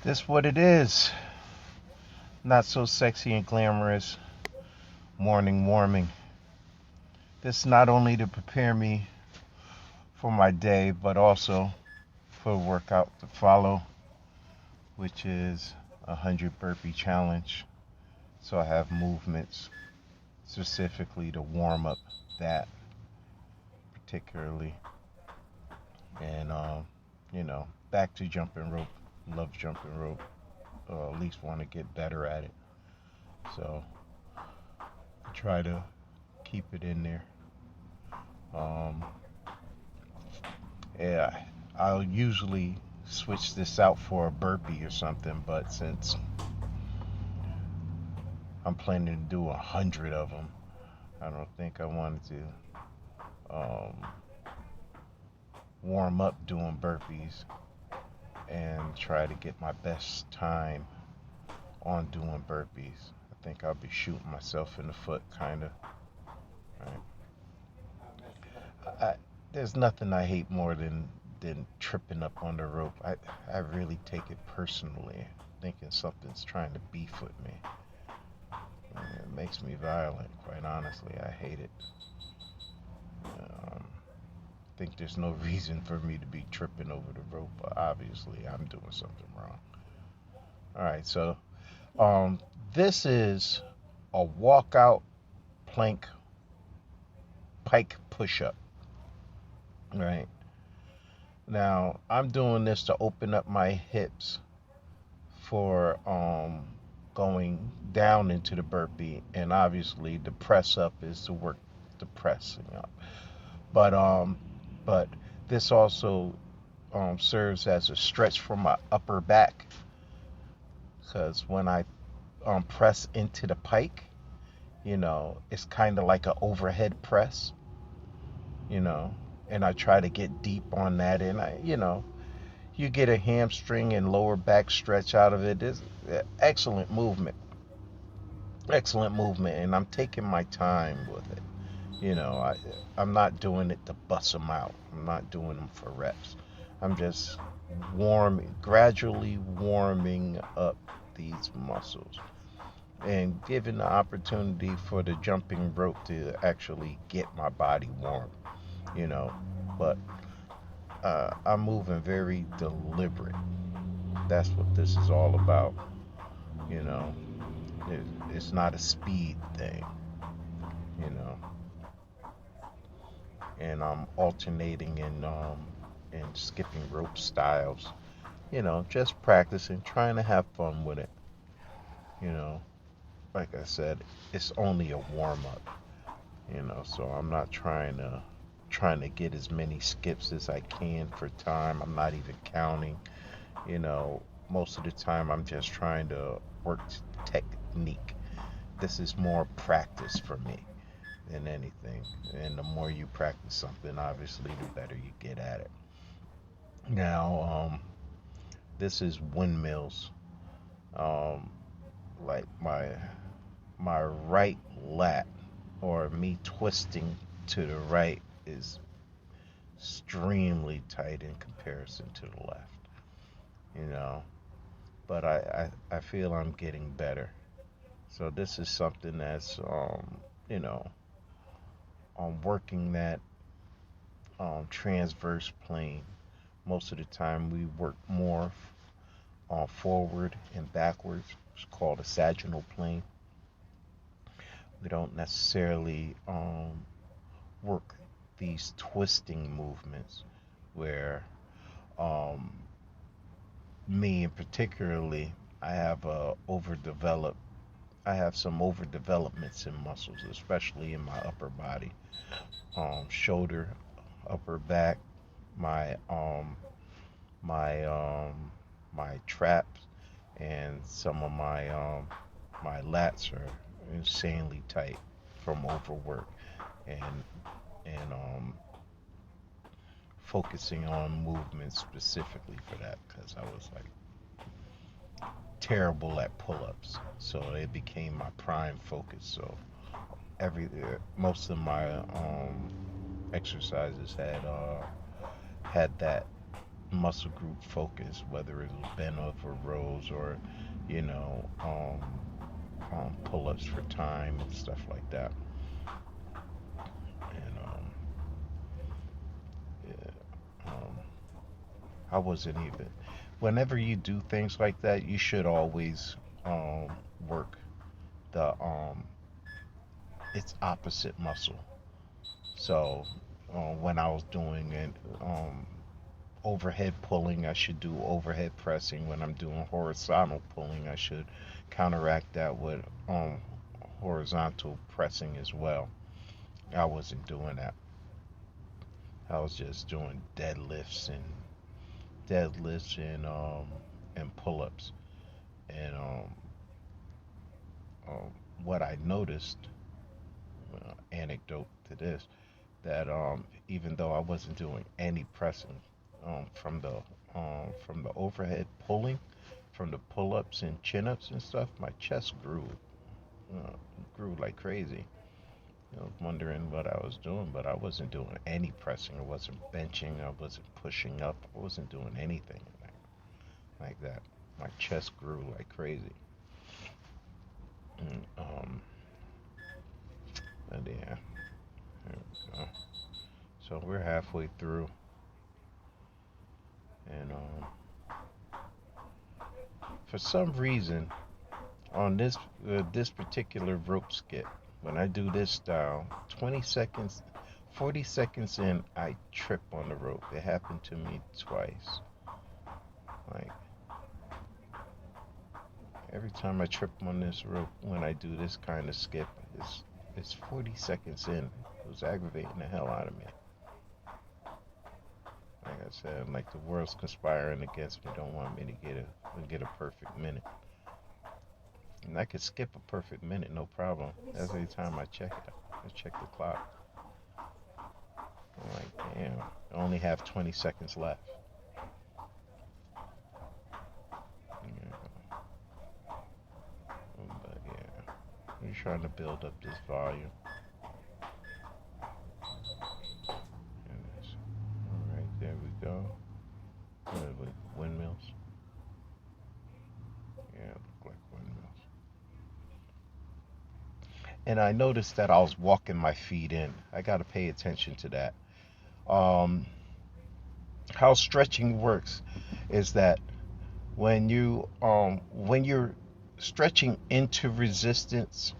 This what it is. Not so sexy and glamorous morning warming. This not only to prepare me for my day, but also for a workout to follow, which is 100 burpee challenge. So I have movements specifically to warm up that particularly. And back to jumping rope. Love jumping rope. At least want to get better at it. So try to keep it in there. Um, yeah, I'll usually switch this out for a burpee or something, but since I'm planning to do 100 of them, I don't think I wanted to warm up doing burpees and try to get my best time on doing burpees. I think I'll be shooting myself in the foot, kind of. Right? I, there's nothing I hate more than tripping up on the rope. I really take it personally, thinking something's trying to beef with me. It makes me violent, quite honestly. I hate it. Think there's no reason for me to be tripping over the rope, but obviously I'm doing something wrong. All right, so um, this is a walkout plank pike push-up. Right now, I'm doing this to open up my hips for going down into the burpee, and obviously the press up is to work the pressing up. But but this also serves as a stretch for my upper back because when I press into the pike, it's kind of like an overhead press, you know, and I try to get deep on that, and you get a hamstring and lower back stretch out of it. It's excellent movement, excellent movement, and I'm taking my time with it. I'm not doing it to bust them out. I'm not doing them for reps. I'm just gradually warming up these muscles and giving the opportunity for the jumping rope to actually get my body warm, you know. But I'm moving very deliberate. That's what this is all about, you know. It, it's not a speed thing, you know. And I'm alternating in skipping rope styles. Just practicing, trying to have fun with it. You know, like I said, it's only a warm up. So I'm not trying to get as many skips as I can for time. I'm not even counting. You know, Most of the time I'm just trying to work technique. This is more practice for me than anything. And the more you practice something, obviously, the better you get at it. Now, this is windmills. Um, like my right lat or me twisting to the right is extremely tight in comparison to the left. You know, but I feel I'm getting better. So this is something that's you know working that transverse plane. Most of the time we work more on forward and backwards. It's called a sagittal plane. We don't necessarily work these twisting movements where um, me in particularly I have overdeveloped I have some overdevelopments in muscles, especially in my upper body, shoulder, upper back, my my my traps, and some of my lats are insanely tight from overwork and and focusing on movements specifically for that because I was like terrible at pull-ups, so it became my prime focus. So most of my exercises had that muscle group focus, whether it was bent over rows or, you know, pull-ups for time and stuff like that. And yeah, um, I wasn't even. Whenever you do things like that, you should always um, work the its opposite muscle. So when I was doing it, overhead pulling, I should do overhead pressing. When I'm doing horizontal pulling, I should counteract that with horizontal pressing as well. I wasn't doing that. I was just doing deadlifts and pull-ups. And um, what I noticed, anecdote to this, that even though I wasn't doing any pressing from the overhead pulling, from the pull-ups and chin-ups and stuff, my chest uh, grew like crazy. I was wondering what I was doing, but I wasn't doing any pressing. I wasn't benching. I wasn't pushing up. I wasn't doing anything like that. My chest grew like crazy. And, but yeah, there we go. So we're halfway through, and for some reason, on this particular rope skip, when I do this style, 20 seconds, 40 seconds in, I trip on the rope. It happened to me twice. Like every time I trip on this rope when I do this kind of skip, it's 40 seconds in. It was aggravating the hell out of me. Like I said, like the world's conspiring against me. Don't want me to get a perfect minute. And I could skip a perfect minute, no problem. Every time I check it, I check the clock. I'm like, damn, I only have 20 seconds left. Yeah, but yeah, we're trying to build up this volume. All right, there we go. Windmills. Yeah, look like windmills. And I noticed that I was walking my feet in. I got to pay attention to that. Um, how stretching works is that when you're stretching into resistance,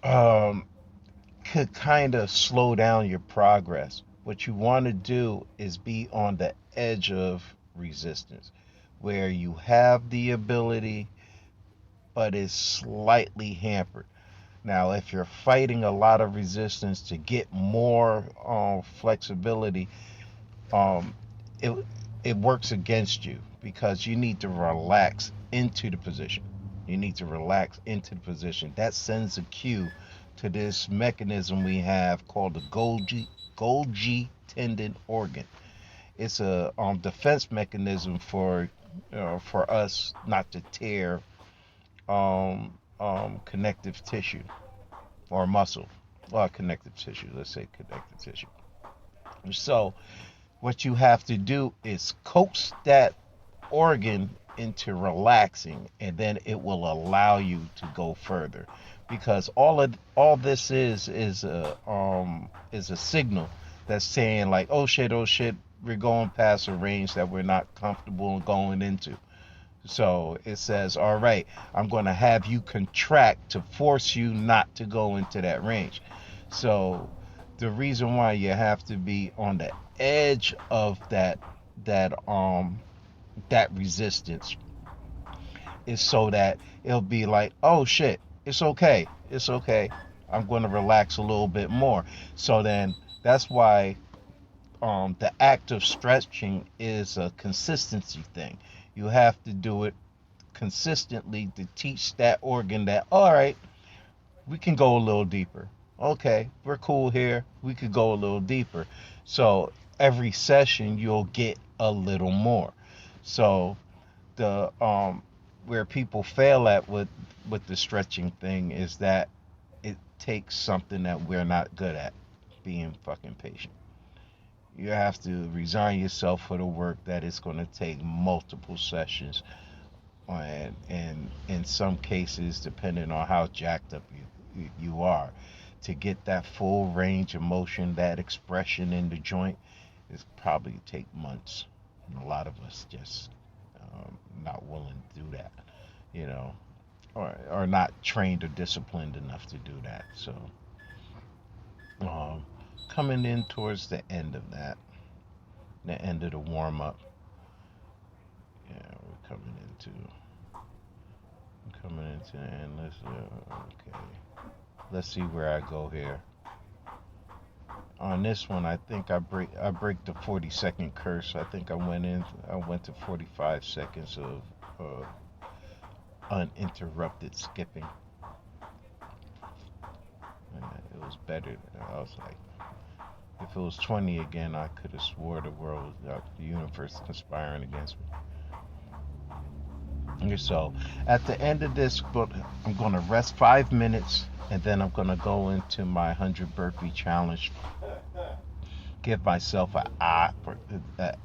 um, could kind of slow down your progress. What you want to do is be on the edge of resistance, where you have the ability, but is slightly hampered. Now, if you're fighting a lot of resistance to get more flexibility, um, it it works against you because you need to relax into the position. You need to relax into the position. That sends a cue to this mechanism we have called the Golgi tendon organ. It's a defense mechanism for us not to tear connective tissue or muscle, connective tissue. Let's say connective tissue. So what you have to do is coax that organ into relaxing, and then it will allow you to go further. Because all this is a signal that's saying like, oh shit, we're going past a range that we're not comfortable going into. So it says, all right, I'm going to have you contract to force you not to go into that range. So the reason why you have to be on the edge of that that resistance is so that it'll be like, oh shit, it's okay. I'm going to relax a little bit more. So then that's why the act of stretching is a consistency thing. You have to do it consistently to teach that organ that, all right, we can go a little deeper. Okay, we're cool here. We could go a little deeper. So every session you'll get a little more. So the where people fail at with the stretching thing is that it takes something that we're not good at, being fucking patient. You have to resign yourself for the work that it's going to take multiple sessions, and in some cases, depending on how jacked up you are, to get that full range of motion, that expression in the joint, is probably take months. And a lot of us just not willing to do that, you know, or not trained or disciplined enough to do that. So, um, coming in towards the end of that, the end of the warm up, yeah, we're coming into the end. Okay. Let's see where I go here. On this one, I think I break the 40-second curse. I think I went to 45 seconds of uninterrupted skipping. And it was better. I was like, if it was 20 again, I could have swore the universe conspiring against me. Okay, so at the end of this book, I'm going to rest 5 minutes, and then I'm going to go into my 100 burpee challenge. Give myself a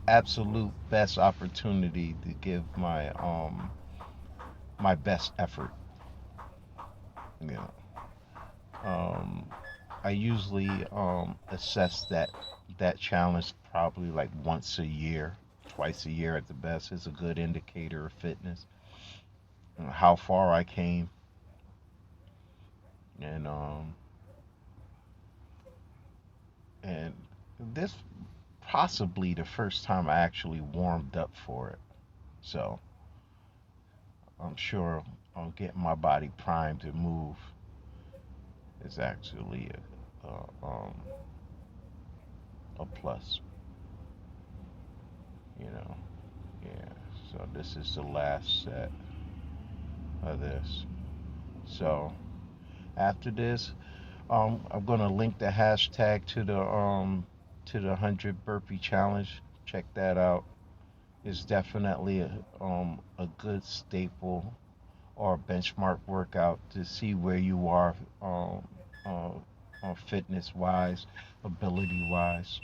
absolute best opportunity to give my best effort. You know, um, I usually assess that challenge probably like once a year, twice a year at the best. Is a good indicator of fitness. How far I came, and and this possibly the first time I actually warmed up for it. So I'm sure on getting my body primed to move is actually a plus, you know. Yeah. So this is the last set of this. So after this, I'm gonna link the hashtag to the 100 burpee challenge. Check that out. It's definitely a good staple or benchmark workout to see where you are, fitness wise, ability wise.